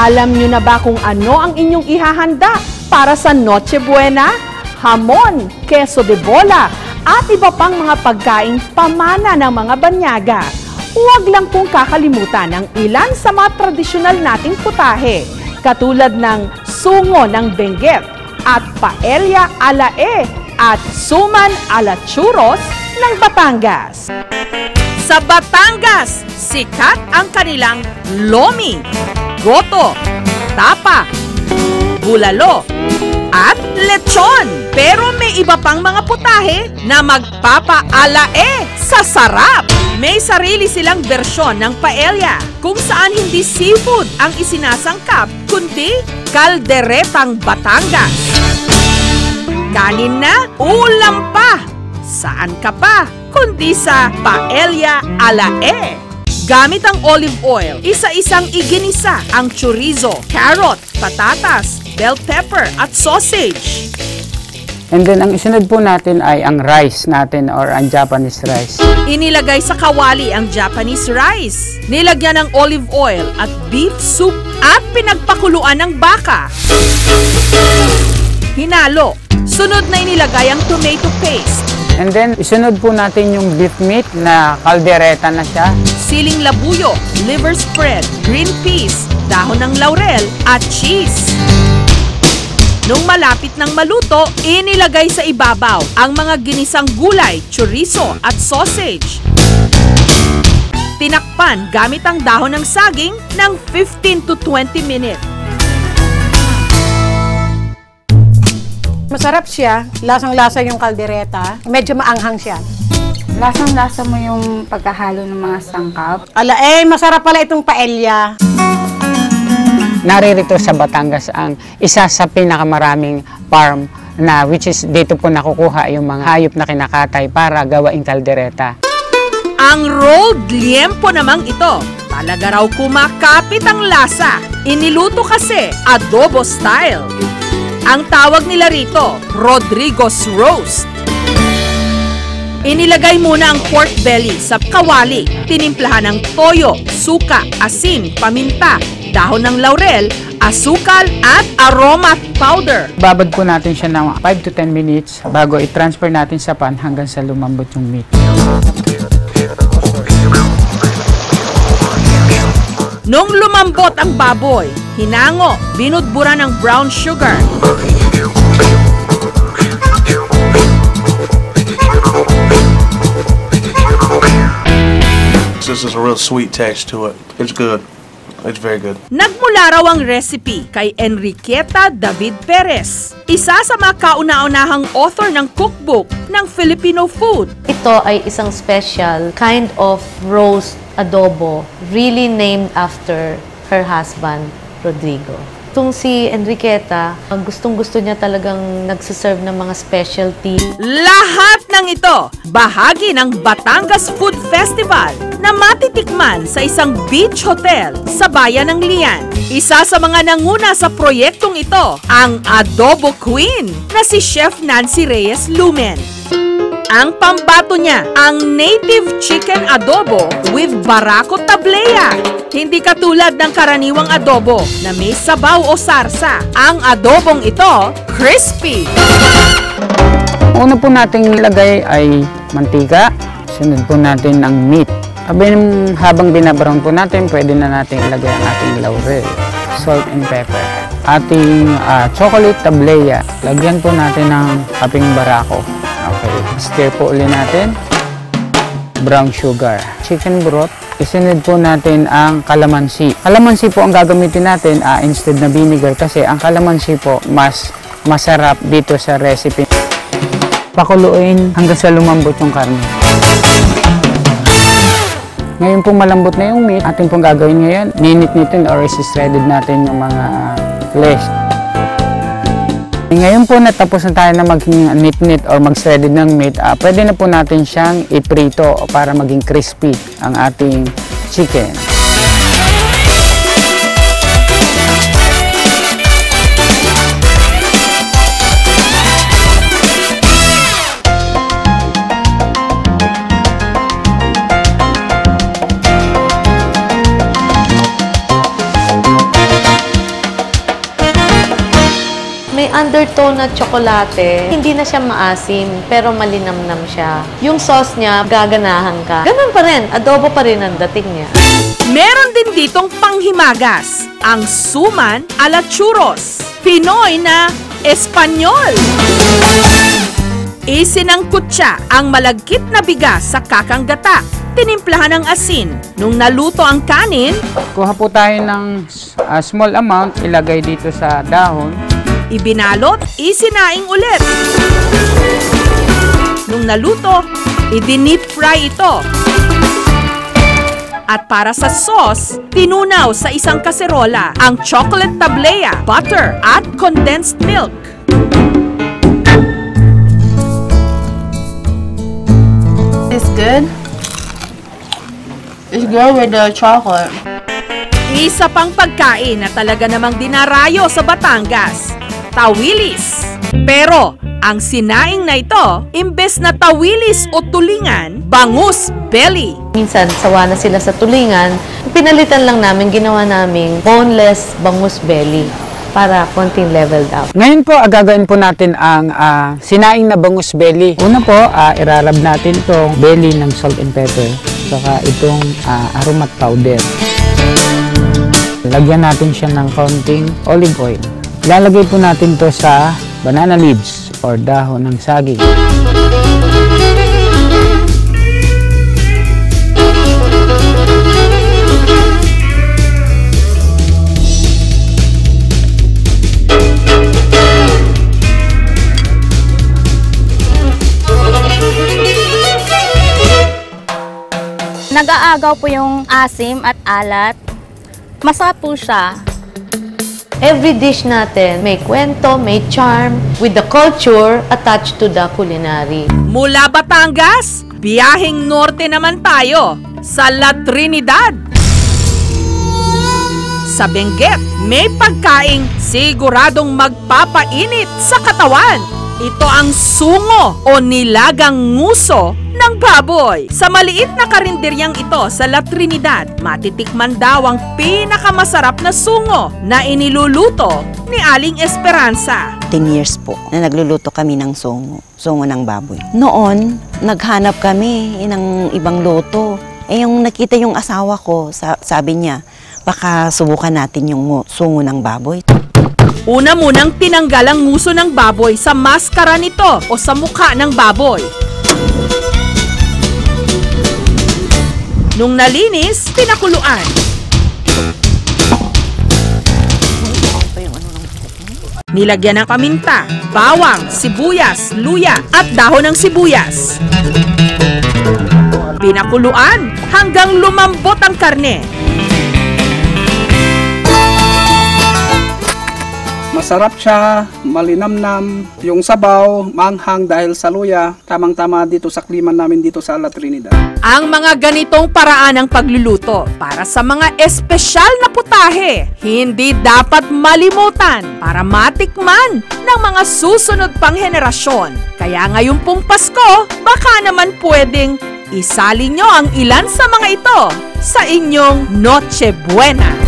Alam nyo na ba kung ano ang inyong ihahanda para sa Noche Buena? Hamon, queso de bola, at iba pang mga pagkaing pamana ng mga banyaga. Huwag lang pong kakalimutan ang ilan sa mga tradisyonal nating putahe, katulad ng sungo ng Benguet at paella ala E at suman ala churros ng Batangas. Sa Batangas, sikat ang kanilang lomi, goto, tapa, bulalo, at lechon. Pero may iba pang mga putahe na magpapaalae sa sarap. May sarili silang bersyon ng paella kung saan hindi seafood ang isinasangkap, kundi kalderetang Batangas. Kanin na, ulam pa. Saan ka pa? Kundi sa paella ala E. Gamit ang olive oil, isa-isang iginisa ang chorizo, carrot, patatas, bell pepper at sausage. And then ang isunod po natin ay ang rice natin or ang Japanese rice. Inilagay sa kawali ang Japanese rice. Nilagyan ng olive oil at beef soup at pinagpakuluan ng baka. Hinalo. Sunod na inilagay ang tomato paste. And then, isunod po natin yung beef meat na kaldereta na siya. Siling labuyo, liver spread, green peas, dahon ng laurel at cheese. Nung malapit ng maluto, inilagay sa ibabaw ang mga ginisang gulay, chorizo at sausage. Tinakpan gamit ang dahon ng saging ng 15 to 20 minutes. Masarap siya, lasang-lasa yung kaldereta, medyo maanghang siya. Lasang-lasa mo yung pagkahalo ng mga sangkap. Ala masarap pala itong paella. Naririto sa Batangas ang isa sa pinakamaraming farm na which is dito po nakukuha yung mga hayop na kinakatay para gawaing kaldereta. Ang rolled liempo namang ito, talaga raw kumakapit ang lasa. Iniluto kasi adobo style. Ang tawag nila rito, Rodrigo's Roast. Inilagay muna ang pork belly sa kawali, tinimplahan ng toyo, suka, asin, paminta, dahon ng laurel, asukal at aroma powder. Babad po natin siya ng 5 to 10 minutes bago i-transfer natin sa pan hanggang sa lumambot yung meat. Nung lumambot ang baboy, hinango, binudbura ng brown sugar. This is a real sweet taste to it. It's good. It's very good. Nagmula raw ang recipe kay Enriqueta David Perez, isa sa mga kauna-unahang author ng cookbook ng Filipino food. Ito ay isang special kind of roast adobo, really named after her husband, Rodrigo. Itong si Enriqueta, gustong-gusto niya talagang nagsiserve ng mga specialty. Lahat ng ito, bahagi ng Batangas Food Festival na matitikman sa isang beach hotel sa bayan ng Lian. Isa sa mga nanguna sa proyektong ito, ang Adobo Queen na si Chef Nancy Reyes Lumen. Ang pambato niya, ang native chicken adobo with barako tablea. Hindi katulad ng karaniwang adobo na may sabaw o sarsa. Ang adobong ito, crispy. Una po nating ilagay ay mantika. Sunod po natin ang meat. Habang binabrown po natin, pwede na natin ilagay ang ating laurel, salt and pepper. Ating chocolate tablea. Lagyan po natin ng kaping barako. Okay, stir po ulit natin. Brown sugar. Chicken broth. Isunod po natin ang kalamansi. Kalamansi po ang gagamitin natin instead na vinegar kasi ang kalamansi po mas masarap dito sa recipe. Pakuluin hanggang sa lumambot yung karne. Ngayon po malambot na yung meat, ating pong gagawin ngayon, ninit-nitin or is-shredded natin yung mga flesh. Ngayon po natapos na tayo na mag-nit-nit or mag-shredded ng meat, pwede na po natin siyang iprito para maging crispy ang ating chicken. undertone na tsokolate. Hindi na siya maasim, pero malinamnam siya. Yung sauce niya, gaganahan ka. Ganun pa rin, adobo pa rin ang dating niya. Meron din ditong panghimagas, ang suman a la churros. Pinoy na Espanyol. Isinangkot siya ang malagkit na bigas sa kakanggata. Tinimplahan ng asin. Nung naluto ang kanin, Kuha po tayo ng small amount, ilagay dito sa dahon. ibinalot, isinaing ulit. Nung naluto, i-deep fry ito. At para sa sauce, tinunaw sa isang kaserola ang chocolate tablea, butter, at condensed milk. It's good. It's good with the chocolate. Isa pang pagkain na talaga namang dinarayo sa Batangas, tawilis. Pero ang sinaing na ito, imbes na tawilis o tulingan, bangus belly. Minsan, sawa na sila sa tulingan. Pinalitan lang namin, ginawa namin boneless bangus belly para konting leveled out. Ngayon po, gagawin po natin ang sinaing na bangus belly. Una po, irarab natin itong belly ng salt and pepper. Saka itong aromat powder. Lagyan natin siya ng konting olive oil. Ilalagay po natin to sa banana leaves or dahon ng saging. Nag-aagaw po yung asim at alat. Masarap po siya. Every dish natin may kwento, may charm, with the culture attached to the culinary. Mula Batangas, biyaheng norte naman tayo sa La Trinidad. Sa Benguet, may pagkaing siguradong magpapainit sa katawan. Ito ang sungo o nilagang nguso ng baboy. Sa maliit na karinderyang ito sa La Trinidad, matitikman daw ang pinakamasarap na sungo na iniluluto ni Aling Esperanza. 10 years po na nagluluto kami ng sungo ng baboy. Noon, naghanap kami ng ibang luto. Yung nakita yung asawa ko, sabi niya, baka subukan natin yung sungo ng baboy. Una munang tinanggal ang nguso ng baboy sa maskara nito o sa mukha ng baboy. Nung nalinis, pinakuluan. Nilagyan ng paminta, bawang, sibuyas, luya at dahon ng sibuyas. Pinakuluan hanggang lumambot ang karne. Masarap siya, malinamnam, yung sabaw, manghang dahil sa luya, tamang-tama dito sa klima namin dito sa La Trinidad. Ang mga ganitong paraan ng pagluluto para sa mga espesyal na putahe, hindi dapat malimutan para matikman ng mga susunod pang henerasyon. Kaya ngayon pong Pasko, baka naman pwedeng isali nyo ang ilan sa mga ito sa inyong Noche Buena.